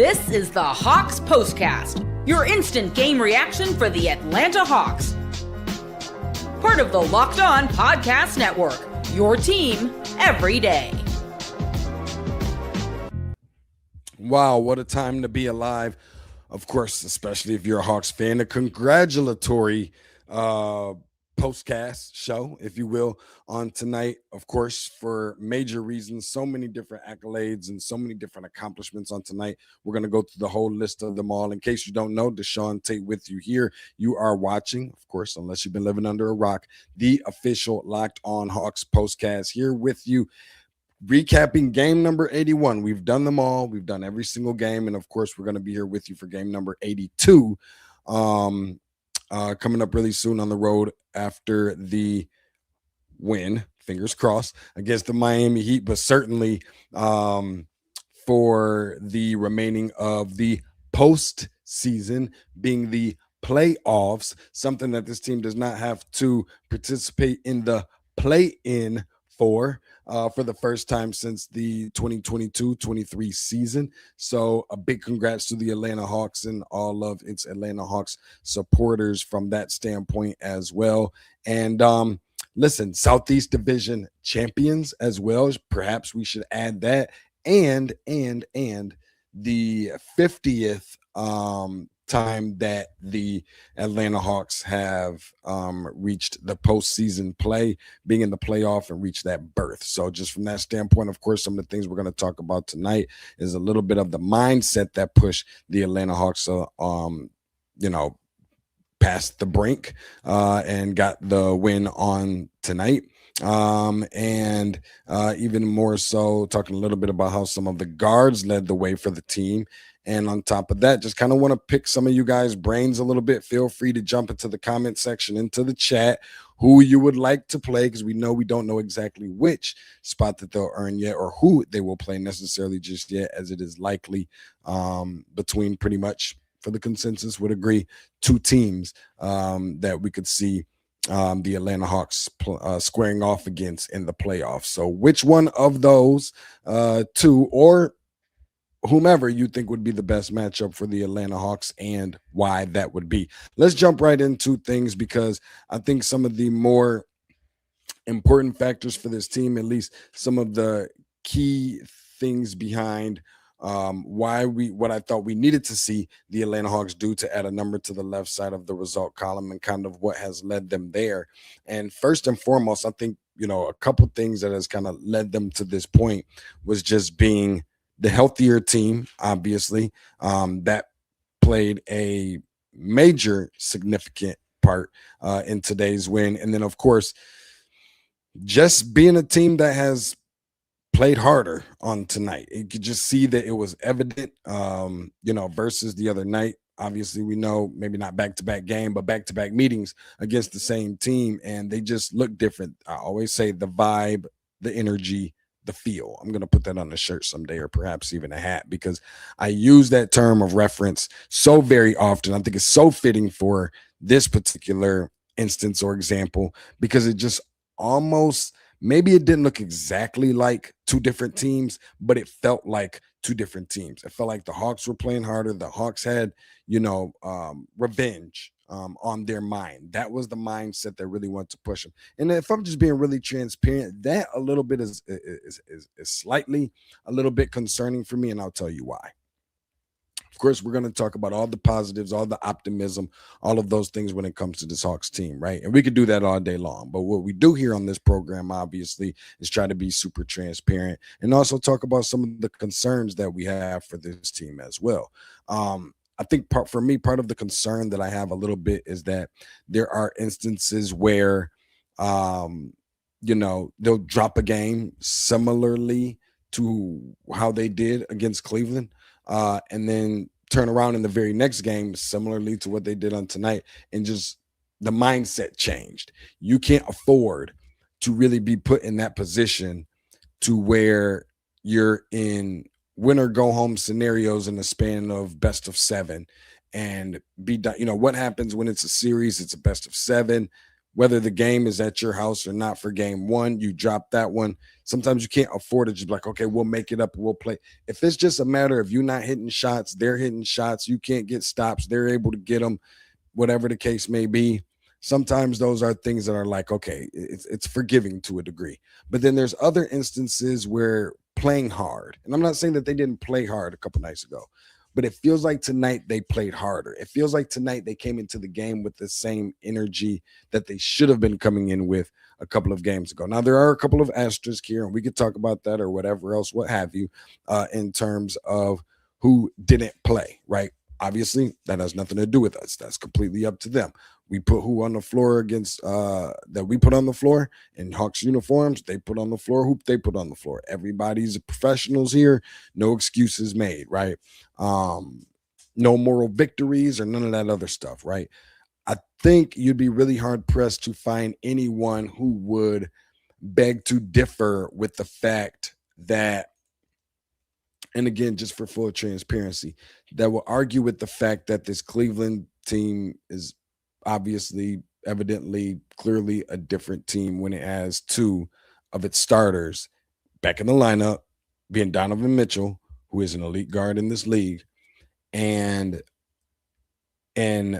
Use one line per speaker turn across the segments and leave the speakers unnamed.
This is the Hawks Postcast, your instant game reaction for the Atlanta Hawks. Part of the Locked On Podcast Network, your team every day.
Wow, what a time to be alive. Of course, especially if you're a Hawks fan, a congratulatory postcast show, if you will, on tonight, of course, for major reasons, so many different accolades and so many different accomplishments on tonight. We're going to go through the whole list of them all. In case you don't know, DeShaun Tate with you here. You are watching, of course, unless you've been living under a rock, the official Locked On Hawks postcast here with you, recapping game number 81. We've done them all. We've done every single game. And of course, we're going to be here with you for game number 82. Coming up really soon on the road after the win, fingers crossed, against the Miami Heat, but certainly for the remaining of the postseason, being the playoffs, something that this team does not have to participate in the play-in for the first time since the 2022-23 season. So a big congrats to the Atlanta Hawks and all of its Atlanta Hawks supporters from that standpoint as well. And listen, Southeast Division champions as well. Perhaps we should add that. And the 50th time that the Atlanta Hawks have reached the postseason play, being in the playoff and reached that berth. So just from that standpoint, of course, some of the things we're going to talk about tonight is a little bit of the mindset that pushed the Atlanta Hawks, past the brink and got the win on tonight. And even more so talking a little bit about how some of the guards led the way for the team. And on top of that, just kind of want to pick some of you guys' brains a little bit. Feel free to jump into the comment section, into the chat, who you would like to play, because we don't know exactly which spot that they'll earn yet or who they will play necessarily just yet, as it is likely between pretty much, for the consensus would agree, two teams that we could see the Atlanta Hawks squaring off against in the playoffs. So which one of those two, or whomever you think would be the best matchup for the Atlanta Hawks and why that would be. Let's jump right into things, because I think some of the more important factors for this team, at least some of the key things behind what I thought we needed to see the Atlanta Hawks do to add a number to the left side of the result column, and kind of what has led them there. And first and foremost, I think, a couple things that has kind of led them to this point was just being the healthier team, obviously. That played a major significant part in today's win. And then, of course, just being a team that has played harder on tonight. You could just see that it was evident, versus the other night. Obviously, we know maybe not back-to-back game, but back-to-back meetings against the same team, and they just look different. I always say the vibe, the energy, the feel. I'm going to put that on a shirt someday, or perhaps even a hat, because I use that term of reference so very often. I think it's so fitting for this particular instance or example, because it just almost, maybe it didn't look exactly like two different teams, but it felt like two different teams. It felt like the Hawks were playing harder. The Hawks had, revenge on their mind. That was the mindset that really wanted to push them. And if I'm just being really transparent, that a little bit is slightly a little bit concerning for me, and I'll tell you why. Of course, we're going to talk about all the positives, all the optimism, all of those things when it comes to this Hawks team, right? And we could do that all day long. But what we do here on this program, obviously, is try to be super transparent and also talk about some of the concerns that we have for this team as well. I think part of the concern that I have a little bit is that there are instances where, they'll drop a game similarly to how they did against Cleveland, and then turn around in the very next game similarly to what they did on tonight, and just the mindset changed. You can't afford to really be put in that position to where you're in win or go home scenarios in the span of best of seven and be done. What happens when it's a series? It's a best of seven. whether the game is at your house or not for game one, you drop that one. Sometimes you can't afford to just be like, okay, we'll make it up. We'll play. If it's just a matter of you not hitting shots, they're hitting shots, you can't get stops, they're able to get them, whatever the case may be. Sometimes those are things that are like, okay, it's forgiving to a degree. But then there's other instances where playing hard, and I'm not saying that they didn't play hard a couple nights ago, but it feels like tonight they played harder. It feels like tonight they came into the game with the same energy that they should have been coming in with a couple of games ago. Now, there are a couple of asterisks here, and we could talk about that or whatever else, what have you, in terms of who didn't play, right? Obviously, that has nothing to do with us. That's completely up to them. We put who on the floor against that we put on the floor in Hawks uniforms. They put on the floor who they put on the floor. Everybody's professionals here. No excuses made, right? No moral victories or none of that other stuff, right? I think you'd be really hard pressed to find anyone who would beg to differ with the fact that, and again, just for full transparency, that will argue with the fact that this Cleveland team is obviously, evidently, clearly a different team when it has two of its starters back in the lineup, being Donovan Mitchell, who is an elite guard in this league, and I'm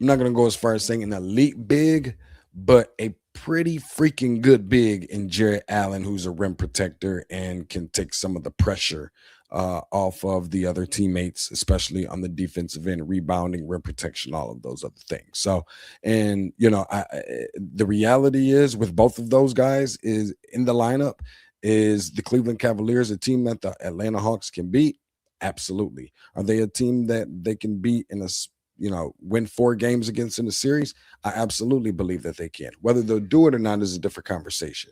not going to go as far as saying an elite big, but a pretty freaking good big in Jarrett Allen, who's a rim protector and can take some of the pressure off of the other teammates, especially on the defensive end, rebounding, rim protection, all of those other things. So, and the reality is with both of those guys is in the lineup, is the Cleveland Cavaliers a team that the Atlanta Hawks can beat? Absolutely. Are they a team that they can beat in a win 4 games against in a series? I absolutely believe that they can. Whether they'll do it or not is a different conversation.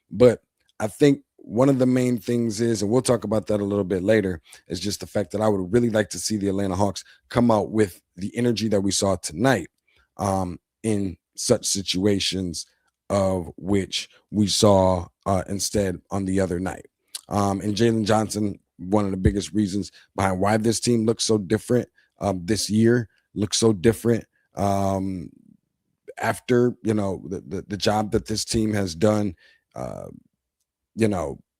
But I think one of the main things is, and we'll talk about that a little bit later, is just the fact that I would really like to see the Atlanta Hawks come out with the energy that we saw tonight in such situations of which we saw instead on the other night. And Jalen Johnson, one of the biggest reasons behind why this team looks so different this year, looks so different after the job that this team has done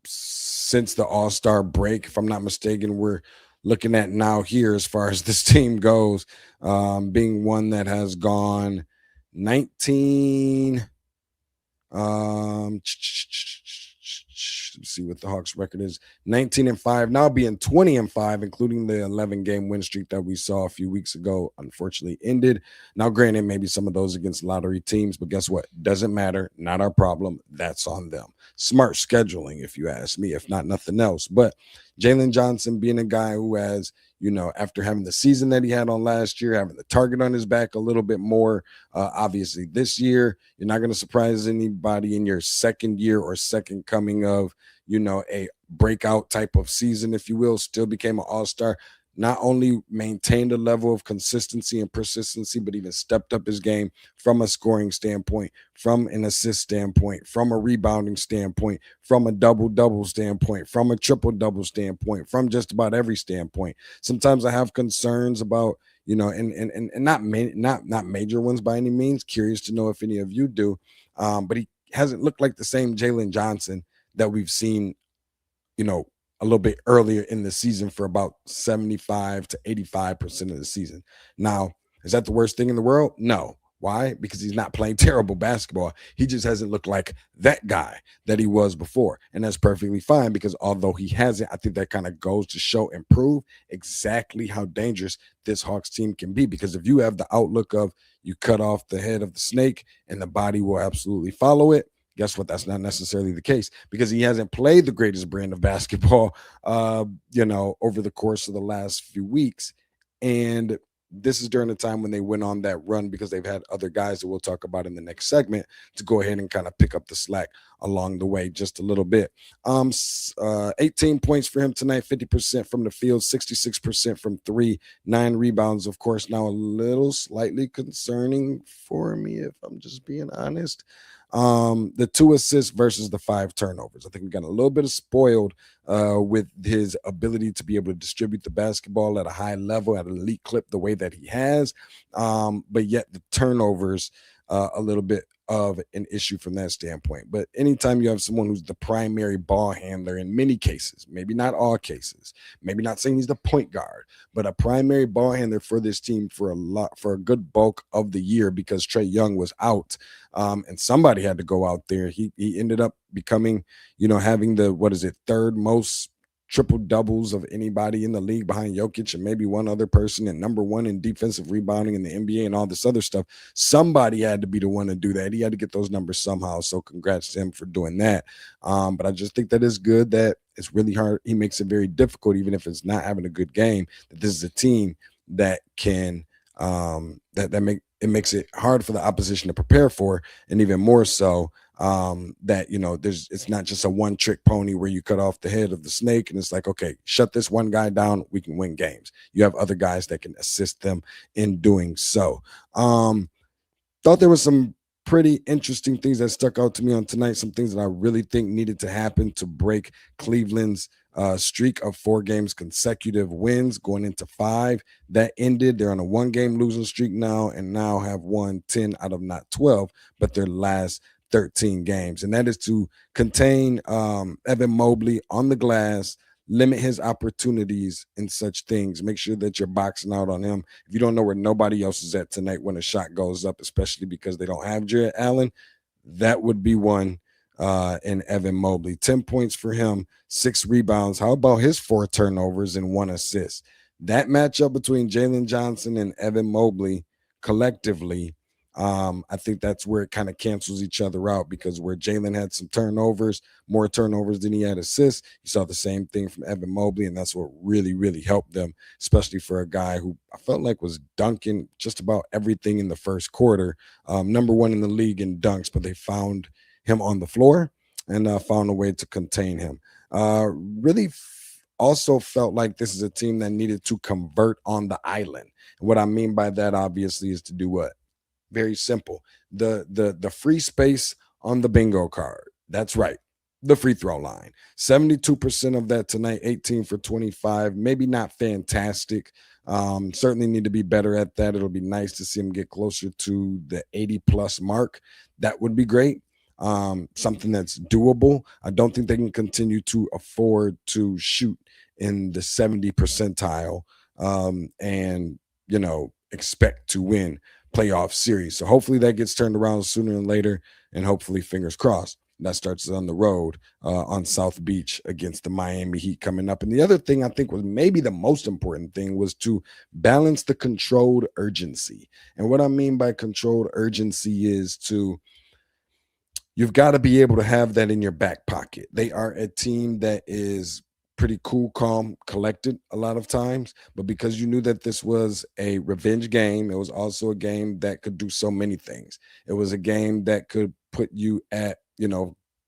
since the All-Star break. If I'm not mistaken, we're looking at now here as far as this team goes, being one that has gone 19 let's see what the Hawks record is. 19-5, now being 20-5, including the 11-game win streak that we saw a few weeks ago, unfortunately ended. Now, granted, maybe some of those against lottery teams, but guess what? Doesn't matter. Not our problem. That's on them. Smart scheduling, if you ask me, if not nothing else. But Jalen Johnson being a guy who has, after having the season that he had on last year, having the target on his back a little bit more, obviously this year, you're not going to surprise anybody in your second year or second coming of, a breakout type of season, if you will, still became an all-star, not only maintained a level of consistency and persistency, but even stepped up his game from a scoring standpoint, from an assist standpoint, from a rebounding standpoint, from a double-double standpoint, from a triple-double standpoint, from just about every standpoint. Sometimes I have concerns about, and not major ones by any means. Curious to know if any of you do, but he hasn't looked like the same Jalen Johnson that we've seen, a little bit earlier in the season for about 75 to 85% of the season. Now, is that the worst thing in the world? No. Why? Because he's not playing terrible basketball. He just hasn't looked like that guy that he was before. And that's perfectly fine, because although he hasn't, I think that kind of goes to show and prove exactly how dangerous this Hawks team can be. Because if you have the outlook of you cut off the head of the snake and the body will absolutely follow it, guess what? That's not necessarily the case, because he hasn't played the greatest brand of basketball, over the course of the last few weeks. And this is during the time when they went on that run, because they've had other guys that we'll talk about in the next segment to go ahead and kind of pick up the slack along the way just a little bit. 18 points for him tonight, 50% from the field, 66% from 3, 9 rebounds, of course. Now a little slightly concerning for me, if I'm just being honest. The 2 assists versus the 5 turnovers. I think we got a little bit of spoiled with his ability to be able to distribute the basketball at a high level, at an elite clip, the way that he has. But yet the turnovers a little bit of an issue from that standpoint. But anytime you have someone who's the primary ball handler in many cases, maybe not all cases, maybe not saying he's the point guard, but a primary ball handler for this team for a good bulk of the year, because Trae Young was out, and somebody had to go out there. He ended up becoming, having the third most triple doubles of anybody in the league behind Jokic and maybe one other person, and number 1 in defensive rebounding in the NBA and all this other stuff. Somebody had to be the one to do that. He had to get those numbers somehow. So congrats to him for doing that. But I just think that it's good that it's really hard. He makes it very difficult, even if it's not having a good game, that this is a team that can it makes it hard for the opposition to prepare for, and even more so that it's not just a one-trick pony where you cut off the head of the snake and it's like, okay, shut this one guy down, we can win games. You have other guys that can assist them in doing so. Thought there was some pretty interesting things that stuck out to me on tonight, some things that I really think needed to happen to break Cleveland's streak of 4 games consecutive wins going into 5. That ended. They're on a 1-game losing streak now, and now have won 10 out of not 12, but their last 13 games. And that is to contain Evan Mobley on the glass, limit his opportunities in such things. Make sure that you're boxing out on him. If you don't know where nobody else is at tonight when a shot goes up, especially because they don't have Jarrett Allen, that would be one in Evan Mobley. 10 points for him, 6 rebounds. How about his 4 turnovers and 1 assist? That matchup between Jalen Johnson and Evan Mobley collectively, I think that's where it kind of cancels each other out, because where Jalen had some turnovers, more turnovers than he had assists, you saw the same thing from Evan Mobley, and that's what really, really helped them, especially for a guy who I felt like was dunking just about everything in the first quarter. Number 1 in the league in dunks, but they found him on the floor and found a way to contain him. Really also felt like this is a team that needed to convert on the island. And what I mean by that, obviously, is to do what? Very simple. The free space on the bingo card. That's right. The free throw line. 72% of that tonight, 18 for 25. Maybe not fantastic. Certainly need to be better at that. It'll be nice to see him get closer to the 80+ mark. That would be great. Something that's doable. I don't think they can continue to afford to shoot in the 70 percentile and expect to win playoff series. So hopefully that gets turned around sooner than later, and hopefully, fingers crossed, that starts on the road on South Beach against the Miami Heat coming up. And the other thing I think was maybe the most important thing was to balance the controlled urgency. And what I mean by controlled urgency is you've got to be able to have that in your back pocket. They are a team that is pretty cool, calm, collected a lot of times, but because you knew that this was a revenge game, it was also a game that could do so many things. It was a game that could put you at,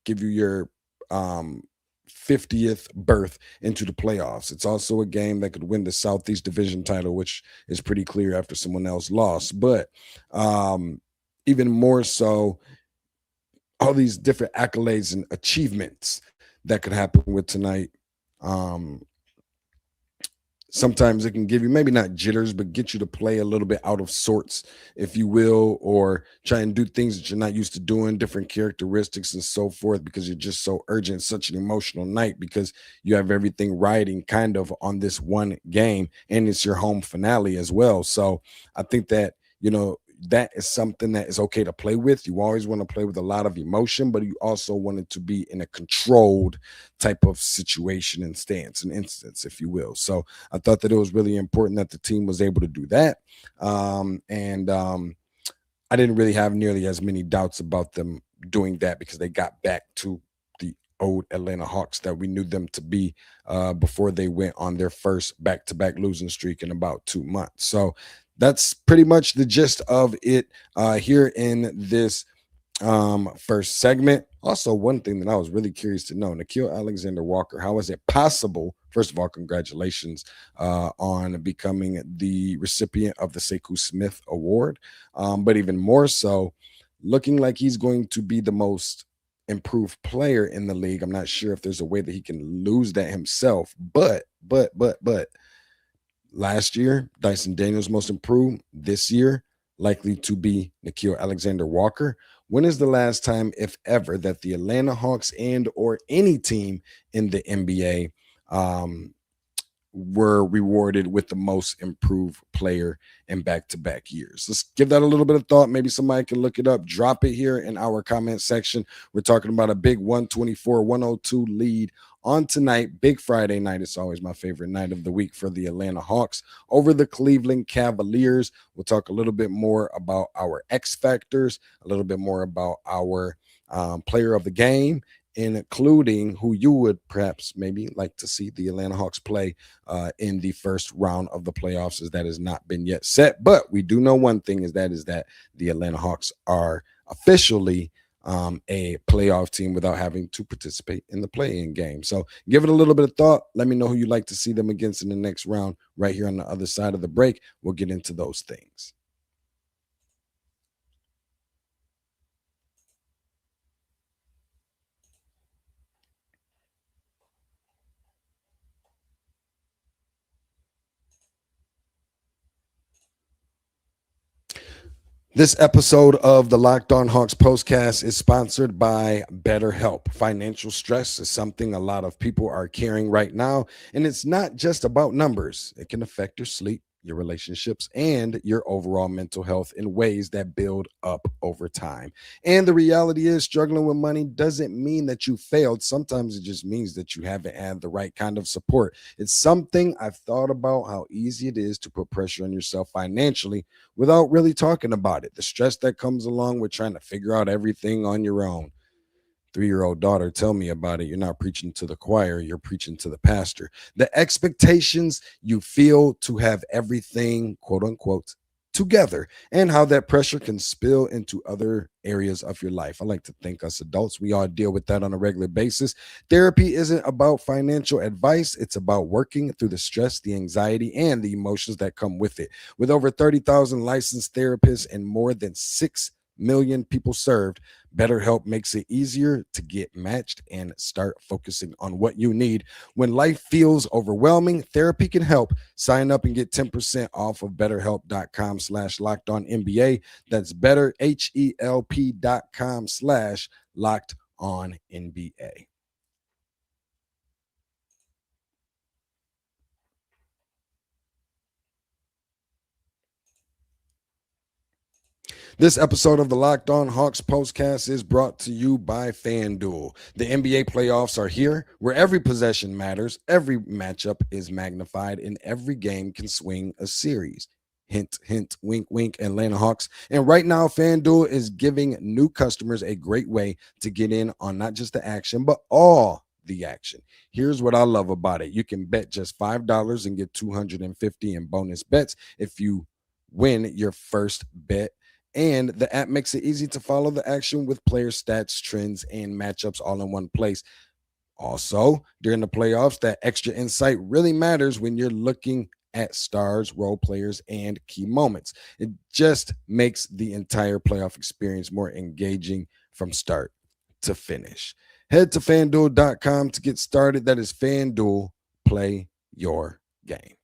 give you your 50th berth into the playoffs. It's also a game that could win the Southeast Division title, which is pretty clear after someone else lost. But even more so, all these different accolades and achievements that could happen with tonight. Sometimes it can give you maybe not jitters, but get you to play a little bit out of sorts, if you will, or try and do things that you're not used to doing, different characteristics and so forth, because you're just so urgent, such an emotional night, because you have everything riding kind of on this one game, and it's your home finale as well. So I think that, that is something that is okay to play with. You always want to play with a lot of emotion, but you also want it to be in a controlled type of situation and stance and instance, if you will. So I thought that it was really important that the team was able to do that. And I didn't really have nearly as many doubts about them doing that, because they got back to the old Atlanta Hawks that we knew them to be before they went on their first back-to-back losing streak in about 2 months. So that's pretty much the gist of it here in this first segment. Also, one thing that I was really curious to know, Nickeil Alexander-Walker, how is it possible? First of all, congratulations on becoming the recipient of the Sekou Smith Award. But even more so, looking like he's going to be the most improved player in the league. I'm not sure if there's a way that he can lose that himself, but last year, Dyson Daniels most improved. This year, likely to be Nickeil Alexander-Walker. When is the last time, if ever, that the Atlanta Hawks and or any team in the NBA were rewarded with the most improved player in back-to-back years? Let's give that a little bit of thought. Maybe somebody can look it up. Drop it here in our comment section. We're talking about a big 124-102 lead on tonight, big Friday night. It's always my favorite night of the week for the Atlanta Hawks over the Cleveland Cavaliers. We'll talk a little bit more about our X factors, a little bit more about our player of the game, including who you would perhaps maybe like to see the Atlanta Hawks play in the first round of the playoffs, as that has not been yet set. But we do know one thing is that the Atlanta Hawks are officially a playoff team without having to participate in the play-in game. So give it a little bit of thought. Let me know who you'd like to see them against in the next round right here on the other side of the break. We'll get into those things. This episode of the Locked On Hawks postcast is sponsored by BetterHelp. Financial stress is something a lot of people are carrying right now, and it's not just about numbers. It can affect your sleep, your relationships, and your overall mental health in ways that build up over time. And the reality is, struggling with money doesn't mean that you failed. Sometimes it just means that you haven't had the right kind of support. It's something I've thought about, how easy it is to put pressure on yourself financially without really talking about it. The stress that comes along with trying to figure out everything on your own. 3-year-old daughter, tell me about it. You're not preaching to the choir, you're preaching to the pastor. The expectations you feel to have everything, quote unquote, together, and how that pressure can spill into other areas of your life. I like to think us adults, we all deal with that on a regular basis. Therapy isn't about financial advice. It's about working through the stress, the anxiety, and the emotions that come with it. With over 30,000 licensed therapists and more than 6 million people served, BetterHelp makes it easier to get matched and start focusing on what you need. When life feels overwhelming, therapy can help. Sign up and get 10% off of BetterHelp.com/LockedOnNBA. That's BetterHelp.com/LockedOnNBA. This episode of the Locked On Hawks postcast is brought to you by FanDuel. The NBA playoffs are here, where every possession matters, every matchup is magnified, and every game can swing a series. Hint, hint, wink, wink, Atlanta Hawks. And right now, FanDuel is giving new customers a great way to get in on not just the action, but all the action. Here's what I love about it. You can bet just $5 and get $250 in bonus bets if you win your first bet. And the app makes it easy to follow the action with player stats, trends, and matchups all in one place. Also, during the playoffs, that extra insight really matters when you're looking at stars, role players, and key moments. It just makes the entire playoff experience more engaging from start to finish. Head to FanDuel.com to get started. That is FanDuel. Play your game.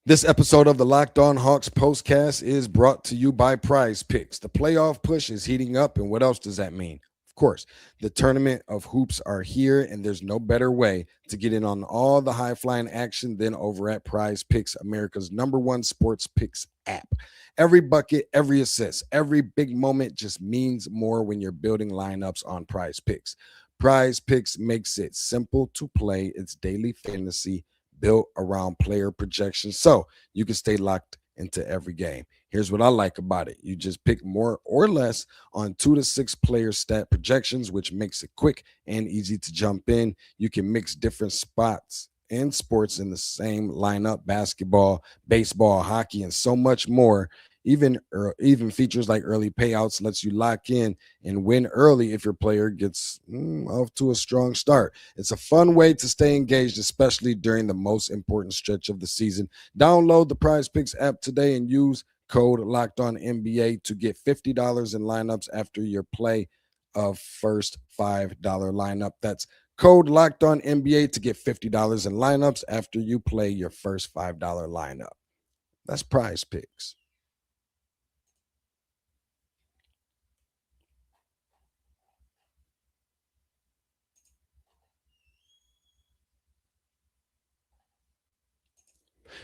This episode of the Locked On Hawks postcast is brought to you by Prize Picks. The playoff push is heating up, and what else does that mean? Of course, the tournament of hoops are here, and there's no better way to get in on all the high-flying action than over at Prize Picks, America's #1 sports picks app. Every bucket, every assist, every big moment just means more when you're building lineups on Prize Picks. Prize Picks makes it simple to play its daily fantasy built around player projections, so you can stay locked into every game. Here's what I like about it. You just pick more or less on 2 to 6 player stat projections, which makes it quick and easy to jump in. You can mix different spots and sports in the same lineup: basketball, baseball, hockey, and so much more. Even features like early payouts lets you lock in and win early if your player gets off to a strong start. It's a fun way to stay engaged, especially during the most important stretch of the season. Download the Prize Picks app today and use code Locked On NBA to get $50 in lineups after your play of first $5 lineup. That's code Locked On NBA to get $50 in lineups after you play your first $5 lineup. That's Prize Picks.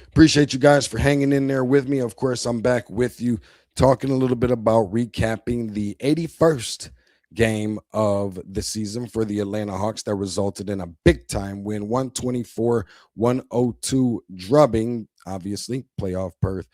Appreciate you guys for hanging in there with me. Of course, I'm back with you talking a little bit about recapping the 81st game of the season for the Atlanta Hawks that resulted in a big time win, 124-102 drubbing, obviously playoff berth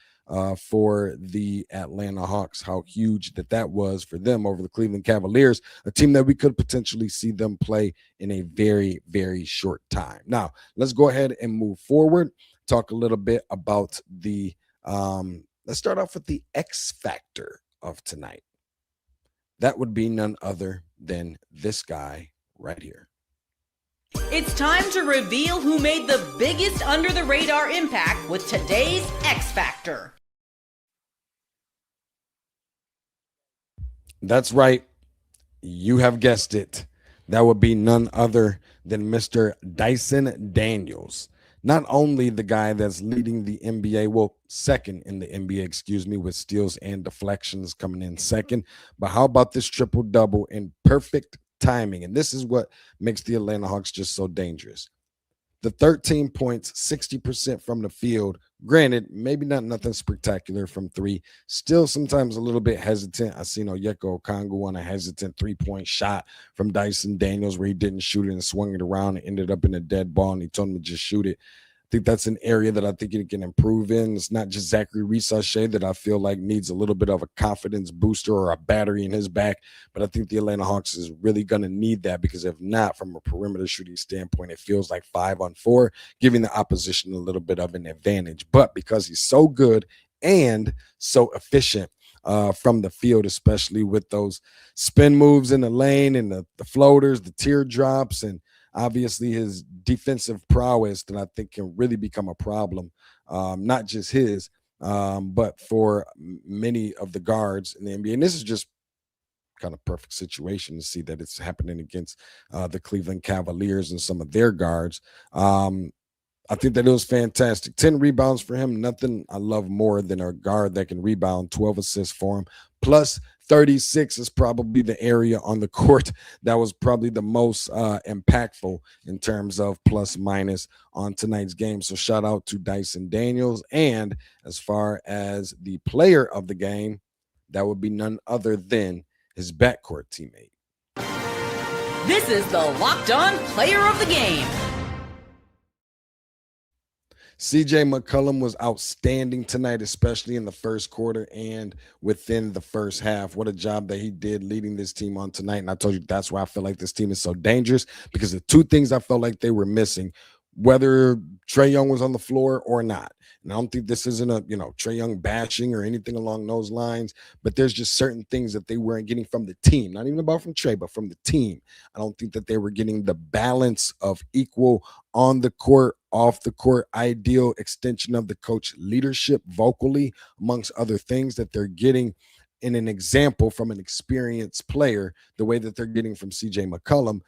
for the Atlanta Hawks. How huge that was for them over the Cleveland Cavaliers, a team that we could potentially see them play in a very, very short time. Now, let's go ahead and move forward. Talk a little bit about the let's start off with the X factor of tonight. That would be none other than this guy right here.
It's time to reveal who made the biggest under the radar impact with today's X factor.
That's right. You have guessed it. That would be none other than Mr. Dyson Daniels. Not only the guy that's leading the NBA, well, second in the NBA, excuse me, with steals and deflections coming in second. But how about this triple-double in perfect timing? And this is what makes the Atlanta Hawks just so dangerous. The 13 points, 60% from the field. Granted, maybe not nothing spectacular from three. Still sometimes a little bit hesitant. I seen Onyeka Okongwu on a hesitant three-point shot from Dyson Daniels where he didn't shoot it and swung it around and ended up in a dead ball, and he told him to just shoot it. I think that's an area that I think he can improve in. It's not just Zaccharie Risacher that I feel like needs a little bit of a confidence booster or a battery in his back, but I think the Atlanta Hawks is really going to need that, because if not, from a perimeter shooting standpoint, it feels like 5-on-4, giving the opposition a little bit of an advantage. But because he's so good and so efficient from the field, especially with those spin moves in the lane and the floaters, the teardrops, and obviously his defensive prowess, that I think can really become a problem, not just his, but for many of the guards in the NBA. And this is just kind of perfect situation to see that it's happening against the Cleveland Cavaliers and some of their guards. I think that it was fantastic. 10 rebounds for him. Nothing I love more than a guard that can rebound. 12 assists for him. Plus 36 is probably the area on the court that was probably the most impactful in terms of plus minus on tonight's game. So shout out to Dyson Daniels. And as far as the player of the game, that would be none other than his backcourt teammate.
This is the Locked On Player of the Game.
CJ McCollum was outstanding tonight, especially in the first quarter and within the first half. What a job that he did leading this team on tonight. And I told you that's why I feel like this team is so dangerous, because the two things I felt like they were missing, whether Trae Young was on the floor or not. And I don't think this isn't a, Trae Young bashing or anything along those lines, but there's just certain things that they weren't getting from the team. Not even about from Trae, but from the team. I don't think that they were getting the balance of equal on the court, off the court, ideal extension of the coach leadership vocally, amongst other things that they're getting in an example from an experienced player, the way that they're getting from CJ McCollum.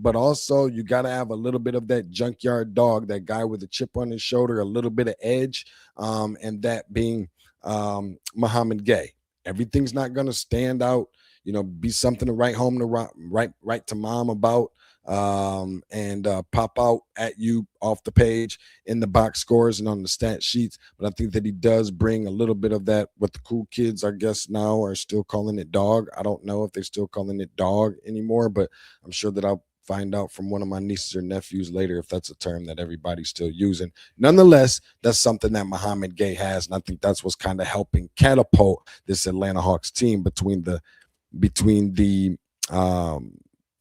But also you got to have a little bit of that junkyard dog, that guy with a chip on his shoulder, a little bit of edge, and that being Muhammad Gay. Everything's not going to stand out, be something to write home to write to mom about, and pop out at you off the page in the box scores and on the stat sheets. But I think that he does bring a little bit of that, what the cool kids, I guess, now are still calling it dog. I don't know if they're still calling it dog anymore, but I'm sure that I'll find out from one of my nieces or nephews later if that's a term that everybody's still using. Nonetheless, that's something that Muhammad Gay has, and I think that's what's kind of helping catapult this Atlanta Hawks team between the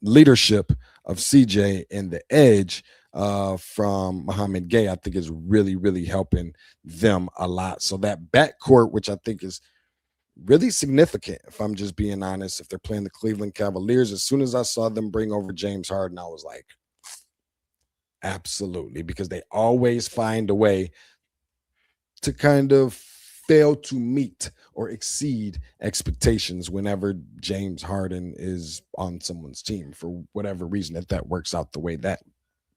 leadership of CJ and the edge from Mohamed Gay, I think is really, really helping them a lot. So that backcourt, which I think is really significant, if I'm just being honest, if they're playing the Cleveland Cavaliers, as soon as I saw them bring over James Harden, I was like, absolutely, because they always find a way to kind of fail to meet or exceed expectations whenever James Harden is on someone's team for whatever reason, if that works out the way that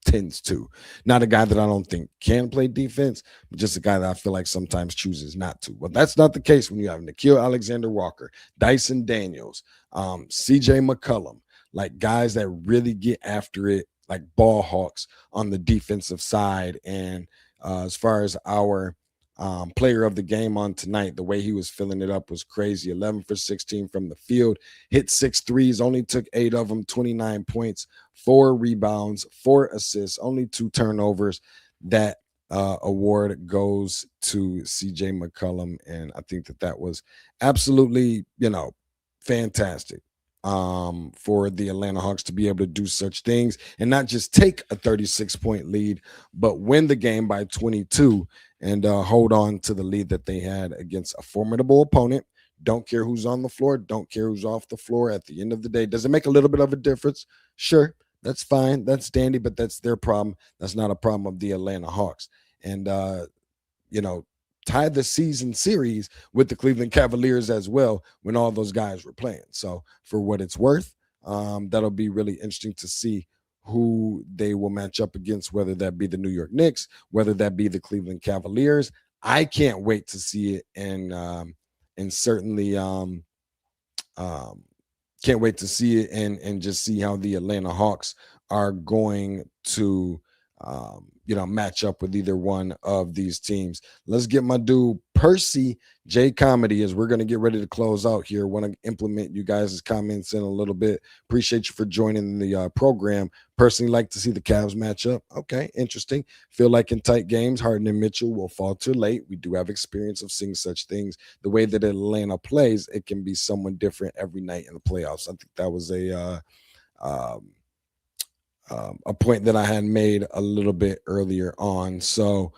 tends to. Not a guy that I don't think can play defense, but just a guy that I feel like sometimes chooses not to. Well, that's not the case when you have Nickeil Alexander-Walker, Dyson Daniels, CJ McCollum, like guys that really get after it, like ball hawks on the defensive side. And as far as our player of the game on tonight, the way he was filling it up was crazy. 11 for 16 from the field, hit 6 threes, only took 8 of them, 29 points, 4 rebounds, 4 assists, only 2 turnovers. That award goes to CJ McCollum, and I think that was absolutely, fantastic for the Atlanta Hawks to be able to do such things and not just take a 36-point lead, but win the game by 22 and hold on to the lead that they had against a formidable opponent. Don't care who's on the floor. Don't care who's off the floor. At the end of the day, does it make a little bit of a difference? Sure, that's fine. That's dandy, but that's their problem. That's not a problem of the Atlanta Hawks. And, tied the season series with the Cleveland Cavaliers as well when all those guys were playing. So for what it's worth, that'll be really interesting to see who they will match up against, whether that be the New York Knicks, whether that be the Cleveland Cavaliers. I can't wait to see it, and certainly can't wait to see it and just see how the Atlanta Hawks are going to match up with either one of these teams. Let's get my dude Percy J Comedy as we're going to get ready to close out here. Want to implement you guys' comments in a little bit. Appreciate you for joining the program. Personally like to see the Cavs match up. Okay, interesting. Feel like in tight games, Harden and Mitchell will falter late. We do have experience of seeing such things. The way that Atlanta plays, it can be someone different every night in the playoffs. I think that was a point that I had made a little bit earlier on. So,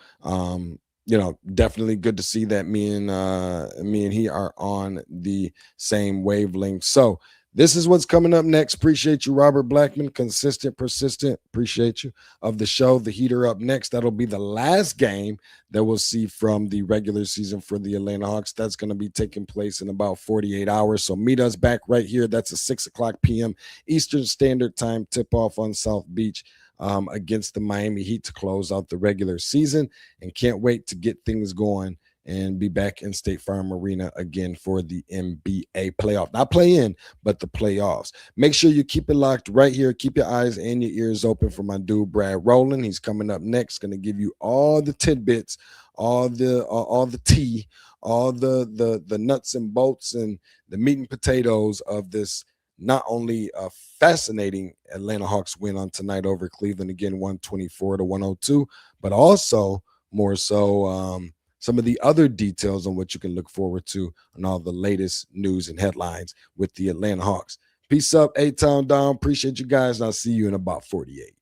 definitely good to see that me and he are on the same wavelength. So this is what's coming up next. Appreciate you, Robert Blackman. Consistent, persistent. Appreciate you. Of the show, the heater up next. That'll be the last game that we'll see from the regular season for the Atlanta Hawks. That's going to be taking place in about 48 hours. So meet us back right here. That's a 6:00 p.m. Eastern Standard Time tip-off on South Beach against the Miami Heat to close out the regular season. And can't wait to get things going and be back in State Farm Arena again for the NBA playoff. Not play-in, but the playoffs. Make sure you keep it locked right here. Keep your eyes and your ears open for my dude, Brad Rowland. He's coming up next, going to give you all the tidbits, all the tea, all the nuts and bolts and the meat and potatoes of this not only a fascinating Atlanta Hawks win on tonight over Cleveland, again, 124-102, but also more so some of the other details on what you can look forward to on all the latest news and headlines with the Atlanta Hawks. Peace up, A-Town down. Appreciate you guys, and I'll see you in about 48.